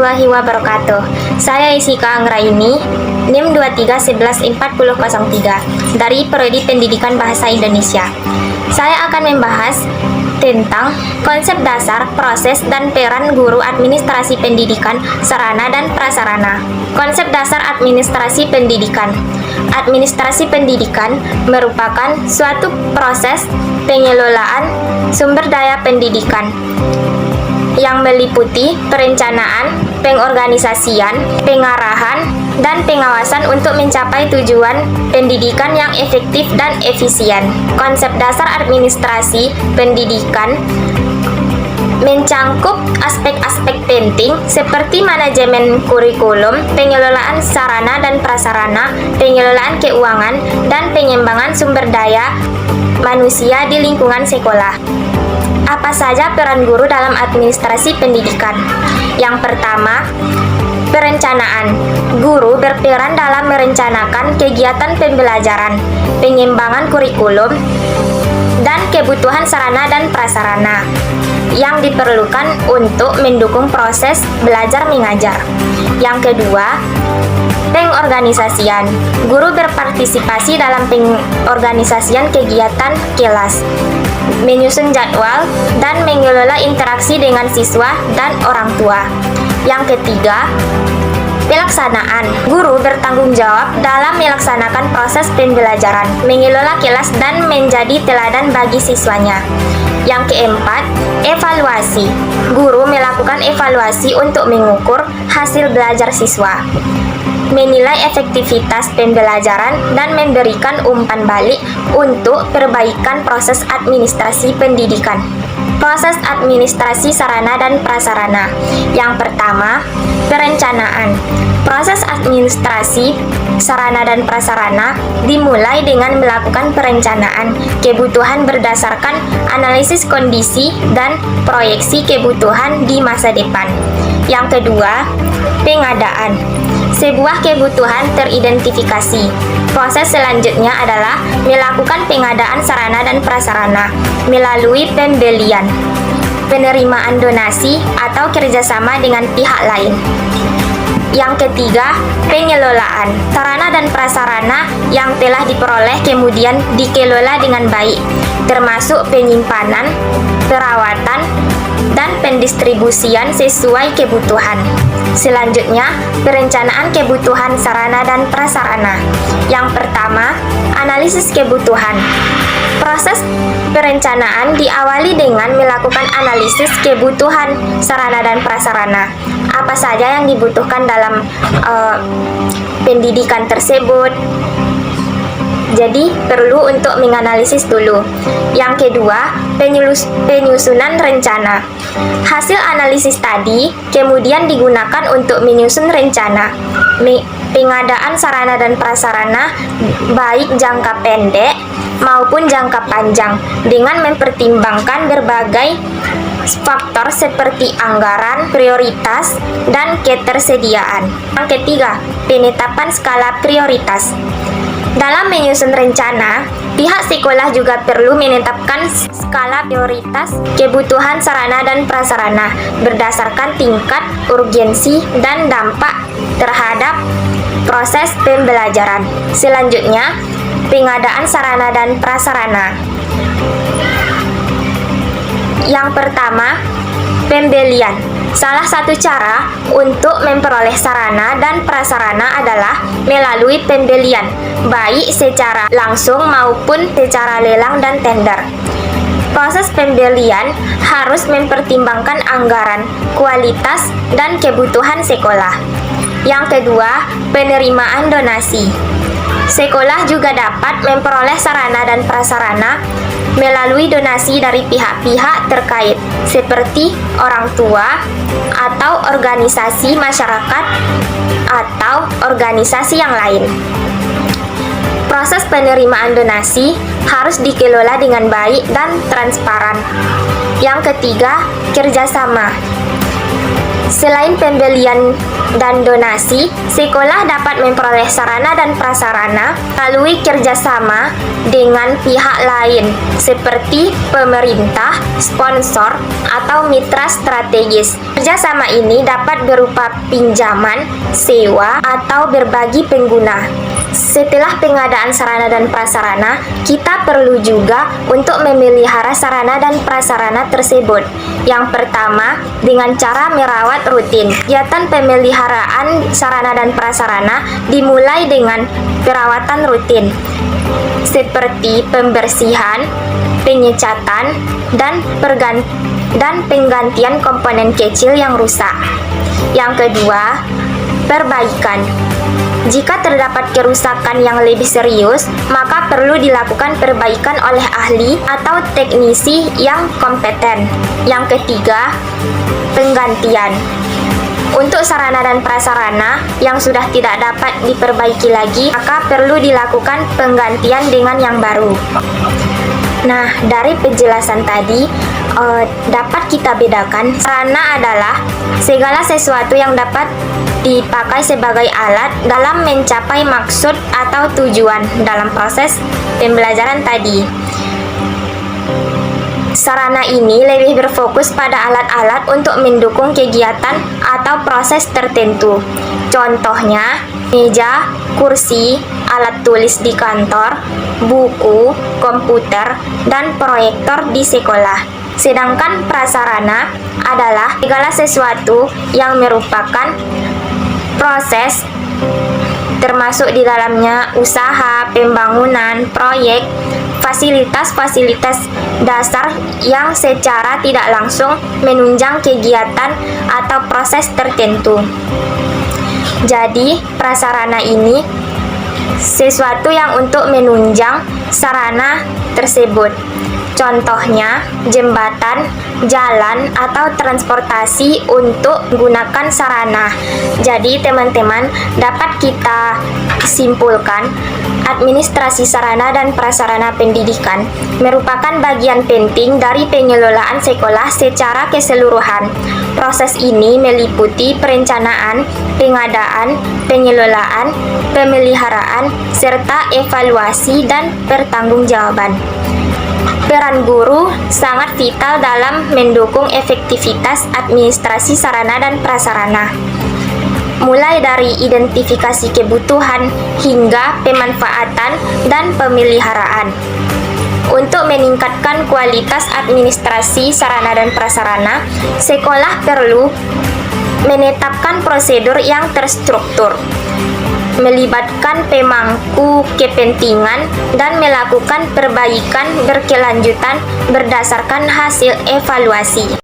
warahmatullahi wabarakatuh. Saya Isika Anggraini, NIM 23114003 dari Prodi Pendidikan Bahasa Indonesia. Saya akan membahas tentang konsep dasar, proses, dan peran guru administrasi pendidikan, sarana dan prasarana. Konsep dasar administrasi pendidikan. Administrasi pendidikan merupakan suatu proses pengelolaan sumber daya pendidikan yang meliputi perencanaan, pengorganisasian, pengarahan, dan pengawasan untuk mencapai tujuan pendidikan yang efektif dan efisien. Konsep dasar administrasi pendidikan mencangkup aspek-aspek penting seperti manajemen kurikulum, pengelolaan sarana dan prasarana, pengelolaan keuangan, dan pengembangan sumber daya manusia di lingkungan sekolah. Apa saja peran guru dalam administrasi pendidikan? Yang pertama, perencanaan. Guru berperan dalam merencanakan kegiatan pembelajaran, pengembangan kurikulum, dan kebutuhan sarana dan prasarana yang diperlukan untuk mendukung proses belajar mengajar. Yang kedua, pengorganisasian. Guru berpartisipasi dalam pengorganisasian kegiatan kelas, menyusun jadwal, dan mengelola interaksi dengan siswa dan orang tua. Yang ketiga, pelaksanaan. Guru bertanggung jawab dalam melaksanakan proses pembelajaran, mengelola kelas, dan menjadi teladan bagi siswanya. Yang keempat, evaluasi. Guru melakukan evaluasi untuk mengukur hasil belajar siswa, menilai efektivitas pembelajaran, dan memberikan umpan balik untuk perbaikan proses administrasi pendidikan. Proses administrasi sarana dan prasarana. Yang pertama, perencanaan. Proses administrasi sarana dan prasarana dimulai dengan melakukan perencanaan kebutuhan berdasarkan analisis kondisi dan proyeksi kebutuhan di masa depan. Yang kedua, pengadaan. Sebuah kebutuhan teridentifikasi. Proses selanjutnya adalah melakukan pengadaan sarana dan prasarana melalui pembelian, penerimaan donasi, atau kerjasama dengan pihak lain. Yang ketiga, pengelolaan. Sarana dan prasarana yang telah diperoleh kemudian dikelola dengan baik, termasuk penyimpanan, perawatan, dan pendistribusian sesuai kebutuhan. Selanjutnya, perencanaan kebutuhan sarana dan prasarana. Yang pertama, analisis kebutuhan. Proses perencanaan diawali dengan melakukan analisis kebutuhan sarana dan prasarana. Apa saja yang dibutuhkan dalam pendidikan tersebut. Jadi, perlu untuk menganalisis dulu. Yang kedua, penyusunan rencana. Hasil analisis tadi kemudian digunakan untuk menyusun rencana pengadaan sarana dan prasarana baik jangka pendek maupun jangka panjang dengan mempertimbangkan berbagai faktor seperti anggaran, prioritas, dan ketersediaan. Yang ketiga, penetapan skala prioritas. Dalam menyusun rencana, pihak sekolah juga perlu menetapkan skala prioritas kebutuhan sarana dan prasarana berdasarkan tingkat urgensi dan dampak terhadap proses pembelajaran. Selanjutnya, pengadaan sarana dan prasarana. Yang pertama, pembelian. Salah satu cara untuk memperoleh sarana dan prasarana adalah melalui pembelian, baik secara langsung maupun secara lelang dan tender. Proses pembelian harus mempertimbangkan anggaran, kualitas, dan kebutuhan sekolah. Yang kedua, penerimaan donasi. Sekolah juga dapat memperoleh sarana dan prasarana melalui donasi dari pihak-pihak terkait seperti orang tua atau organisasi masyarakat atau organisasi yang lain. Proses penerimaan donasi harus dikelola dengan baik dan transparan. Yang ketiga, kerjasama. Selain pembelian dan donasi, sekolah dapat memperoleh sarana dan prasarana melalui kerjasama dengan pihak lain seperti pemerintah, sponsor, atau mitra strategis. Kerjasama ini dapat berupa pinjaman, sewa, atau berbagi pengguna. Setelah pengadaan sarana dan prasarana, kita perlu juga untuk memelihara sarana dan prasarana tersebut. Yang pertama, dengan cara merawat rutin. Kegiatan pemeliharaan sarana dan prasarana dimulai dengan perawatan rutin, seperti pembersihan, pengecatan, dan penggantian komponen kecil yang rusak. Yang kedua, perbaikan. Jika terdapat kerusakan yang lebih serius, maka perlu dilakukan perbaikan oleh ahli atau teknisi yang kompeten. Yang ketiga, penggantian. Untuk sarana dan prasarana yang sudah tidak dapat diperbaiki lagi, maka perlu dilakukan penggantian dengan yang baru. Nah, dari penjelasan tadi, dapat kita bedakan sarana adalah segala sesuatu yang dapat dipakai sebagai alat dalam mencapai maksud atau tujuan dalam proses pembelajaran tadi. Sarana ini lebih berfokus pada alat-alat untuk mendukung kegiatan atau proses tertentu. Contohnya, meja, kursi, alat tulis di kantor, buku, komputer, dan proyektor di sekolah. Sedangkan prasarana adalah segala sesuatu yang merupakan proses, termasuk di dalamnya usaha, pembangunan, proyek, fasilitas-fasilitas dasar yang secara tidak langsung menunjang kegiatan atau proses tertentu. Jadi, prasarana ini sesuatu yang untuk menunjang sarana tersebut. Contohnya, jembatan, jalan, atau transportasi untuk menggunakan sarana. Jadi, teman-teman, dapat kita simpulkan, administrasi sarana dan prasarana pendidikan merupakan bagian penting dari pengelolaan sekolah secara keseluruhan. Proses ini meliputi perencanaan, pengadaan, pengelolaan, pemeliharaan, serta evaluasi dan pertanggungjawaban. Peran guru sangat vital dalam mendukung efektivitas administrasi sarana dan prasarana, mulai dari identifikasi kebutuhan hingga pemanfaatan dan pemeliharaan. Untuk meningkatkan kualitas administrasi sarana dan prasarana, sekolah perlu menetapkan prosedur yang terstruktur, melibatkan pemangku kepentingan, dan melakukan perbaikan berkelanjutan berdasarkan hasil evaluasi.